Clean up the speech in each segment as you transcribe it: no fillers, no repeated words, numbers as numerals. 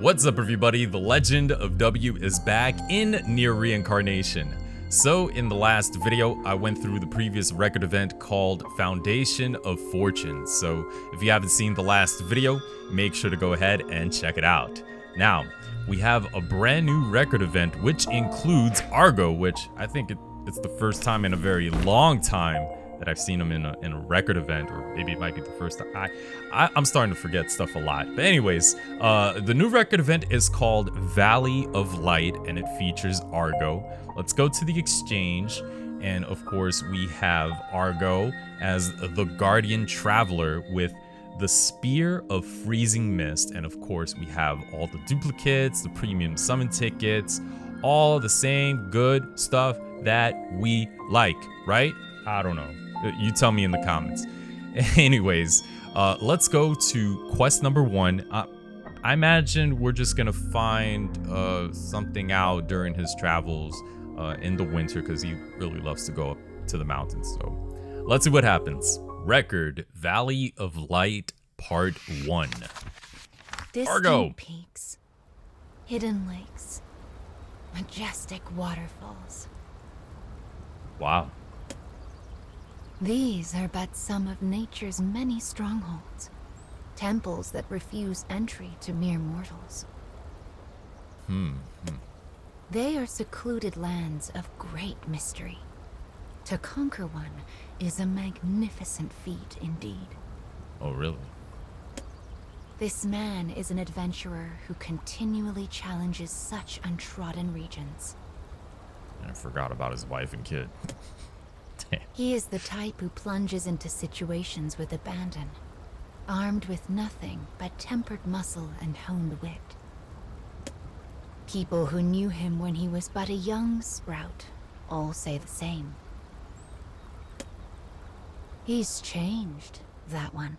What's up everybody, the Legend of W is back in NieR Reincarnation. So in the last video, I went through the previous record event called Foundation of Fortune. So if you haven't seen the last video, make sure to go ahead and check it out. Now, we have a brand new record event which includes Argo, which I think it's the first time in a very long time that I've seen him in a record event, or maybe it might be the first time. I'm starting to forget stuff a lot. But anyways, the new record event is called Valley of Light, and it features Argo. Let's go to the exchange, and of course we have Argo as the Guardian Traveler with the Spear of Freezing Mist, and of course we have all the duplicates, the premium summon tickets, all the same good stuff that we like, right? I don't know. You tell me in the comments. Anyways, let's go to quest number 1. I imagine we're just gonna find something out during his travels in the winter, because he really loves to go up to the mountains. So let's see what happens. Record Valley of Light Part 1. Distant Argo. peaks, hidden lakes, majestic waterfalls. Wow. These are but some of nature's many strongholds, temples that refuse entry to mere mortals. They are secluded lands of great mystery. To conquer one is a magnificent feat indeed. Oh, really? This man is an adventurer who continually challenges such untrodden regions. I forgot about his wife and kid. He is the type who plunges into situations with abandon, armed with nothing but tempered muscle and honed wit. People who knew him when he was but a young sprout all say the same. He's changed, that one.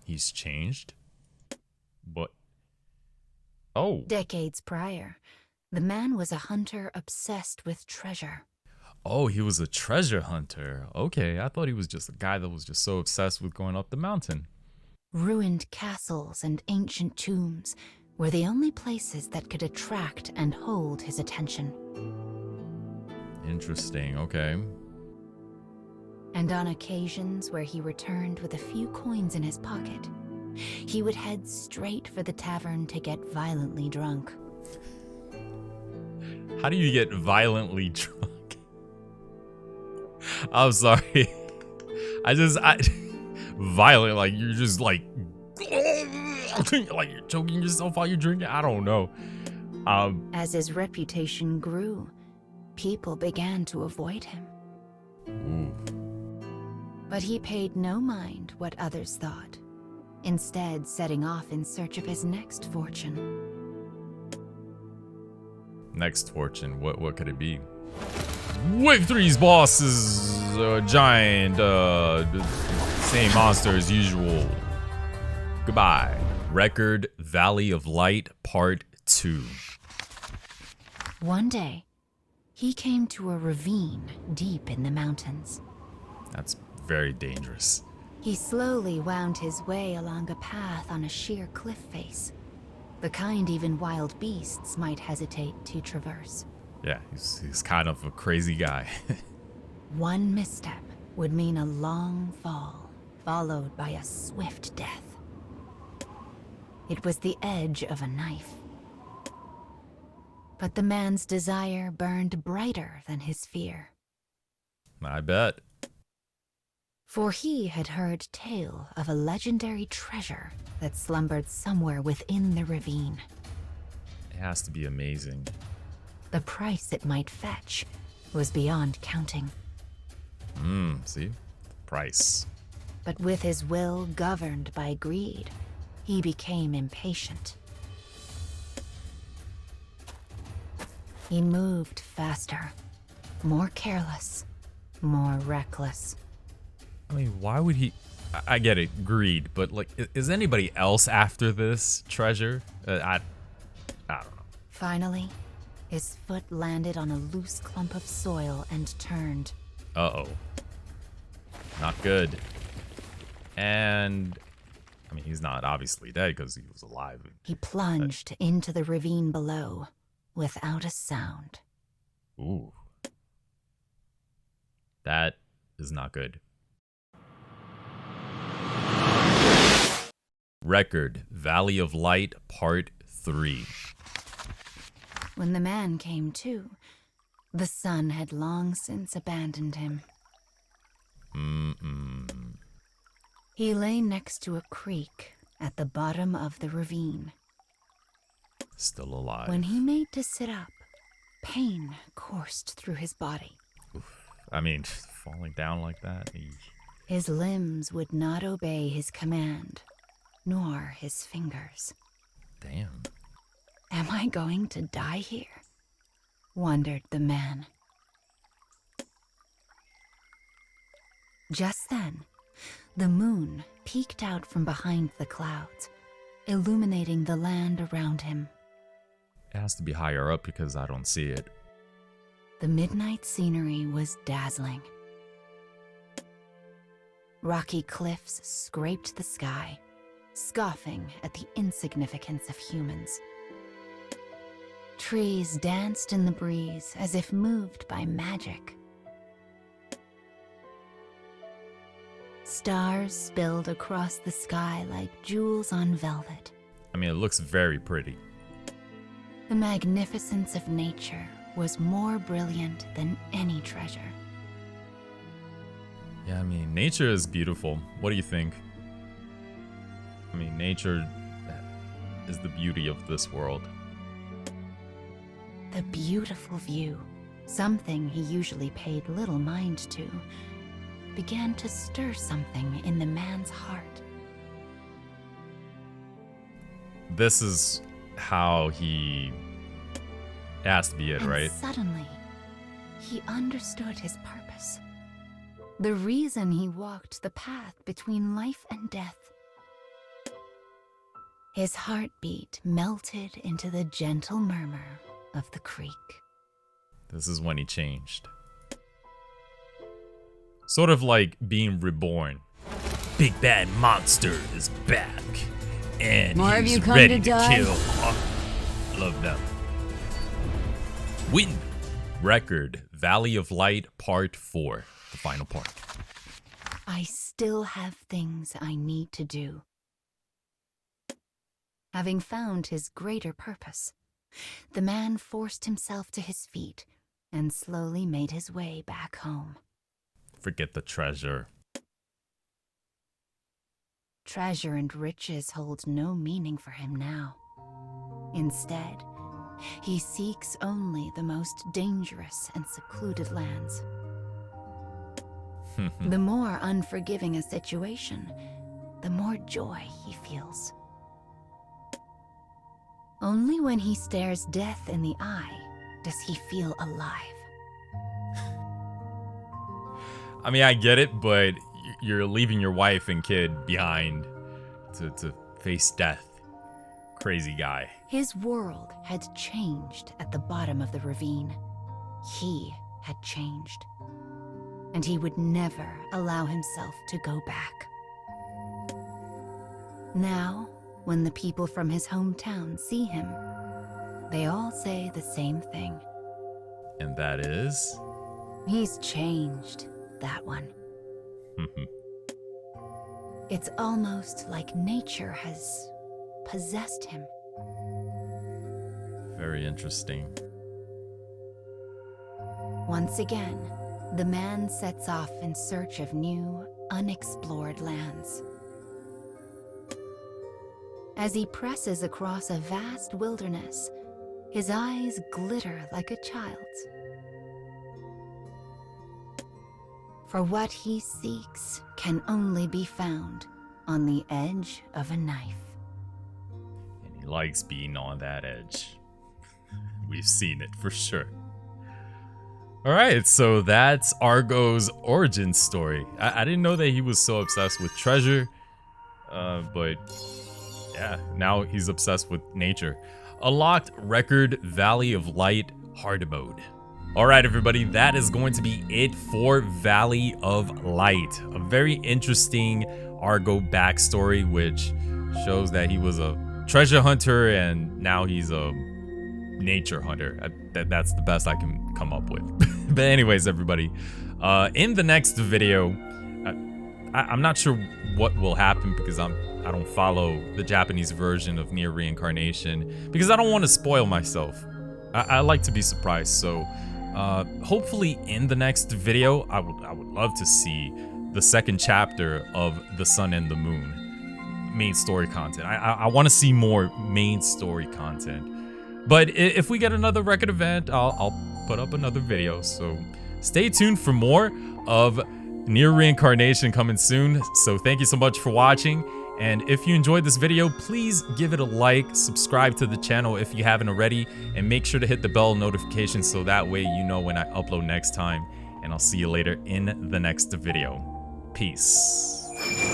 He's changed? But... oh. Decades prior, the man was a hunter obsessed with treasure. Oh, he was a treasure hunter. Okay, I thought he was just a guy that was just so obsessed with going up the mountain. Ruined castles and ancient tombs were the only places that could attract and hold his attention. Interesting, okay. And on occasions where he returned with a few coins in his pocket, he would head straight for the tavern to get violently drunk. How do you get violently drunk? I'm sorry. Violent, like you're just like you're choking yourself while you're drinking. I don't know. As his reputation grew, people began to avoid him. Ooh. But he paid no mind what others thought, instead setting off in search of his next fortune. Next fortune, what could it be? Wave 3's boss is a giant, same monster as usual. Goodbye. Record Valley of Light Part 2. One day, he came to a ravine deep in the mountains. That's very dangerous. He slowly wound his way along a path on a sheer cliff face, the kind even wild beasts might hesitate to traverse. Yeah, he's kind of a crazy guy. One misstep would mean a long fall, followed by a swift death. It was the edge of a knife. But the man's desire burned brighter than his fear. I bet. For he had heard tale of a legendary treasure that slumbered somewhere within the ravine. It has to be amazing. The price it might fetch was beyond counting. See? Price. But with his will governed by greed, he became impatient. He moved faster, more careless, more reckless. I mean, why would he... I get it, greed, but like, is anybody else after this treasure? I don't know. Finally, his foot landed on a loose clump of soil and turned. Uh-oh. Not good. And I mean, he's not obviously dead because he was alive. He plunged into the ravine below without a sound. Ooh. That is not good. Record, Valley of Light, Part 3. When the man came to, the sun had long since abandoned him. He lay next to a creek at the bottom of the ravine. Still alive. When he made to sit up, pain coursed through his body. Oof. I mean, falling down like that. Eesh. His limbs would not obey his command, nor his fingers. Damn. Am I going to die here? Wondered the man. Just then, the moon peeked out from behind the clouds, illuminating the land around him. It has to be higher up because I don't see it. The midnight scenery was dazzling. Rocky cliffs scraped the sky, scoffing at the insignificance of humans. Trees danced in the breeze as if moved by magic. Stars spilled across the sky like jewels on velvet. I mean, it looks very pretty. The magnificence of nature was more brilliant than any treasure. Yeah, I mean, nature is beautiful. What do you think? I mean, nature is the beauty of this world. The beautiful view, something he usually paid little mind to, began to stir something in the man's heart. This is how he has to be it, And right? suddenly, he understood his purpose. The reason he walked the path between life and death. His heartbeat melted into the gentle murmur of the creek. This is when he changed. Sort of like being reborn. Big bad monster is back. And More of he's you come ready to to die? kill. Love them. Win. Record, Valley of Light, Part 4. The final part. I still have things I need to do. Having found his greater purpose, the man forced himself to his feet and slowly made his way back home. Forget the treasure. Treasure and riches hold no meaning for him now. Instead, he seeks only the most dangerous and secluded lands. The more unforgiving a situation, the more joy he feels. Only when he stares death in the eye does he feel alive. I mean, I get it, but you're leaving your wife and kid behind to face death. Crazy guy. His world had changed at the bottom of the ravine. He had changed. And he would never allow himself to go back. Now, when the people from his hometown see him, they all say the same thing. And that is? He's changed, that one. It's almost like nature has possessed him. Very interesting. Once again, the man sets off in search of new, unexplored lands. As he presses across a vast wilderness, his eyes glitter like a child's. For what he seeks can only be found on the edge of a knife. And he likes being on that edge. We've seen it for sure. Alright, so that's Argo's origin story. I didn't know that he was so obsessed with treasure. But yeah, now he's obsessed with nature. Unlocked record Valley of Light hard mode. Alright everybody, that is going to be it for Valley of Light. A very interesting Argo backstory, which shows that he was a treasure hunter and now he's a nature hunter. That's the best I can come up with. But anyways, everybody, in the next video, I'm not sure what will happen because I don't follow the Japanese version of NieR Reincarnation because I don't want to spoil myself. I like to be surprised. So hopefully in the next video, I would love to see the second chapter of The Sun and the Moon main story content. I want to see more main story content. But if we get another record event, I'll put up another video. So stay tuned for more of NieR Reincarnation coming soon. So thank you so much for watching. And if you enjoyed this video, please give it a like, subscribe to the channel if you haven't already, and make sure to hit the bell notification so that way you know when I upload next time. And I'll see you later in the next video. Peace.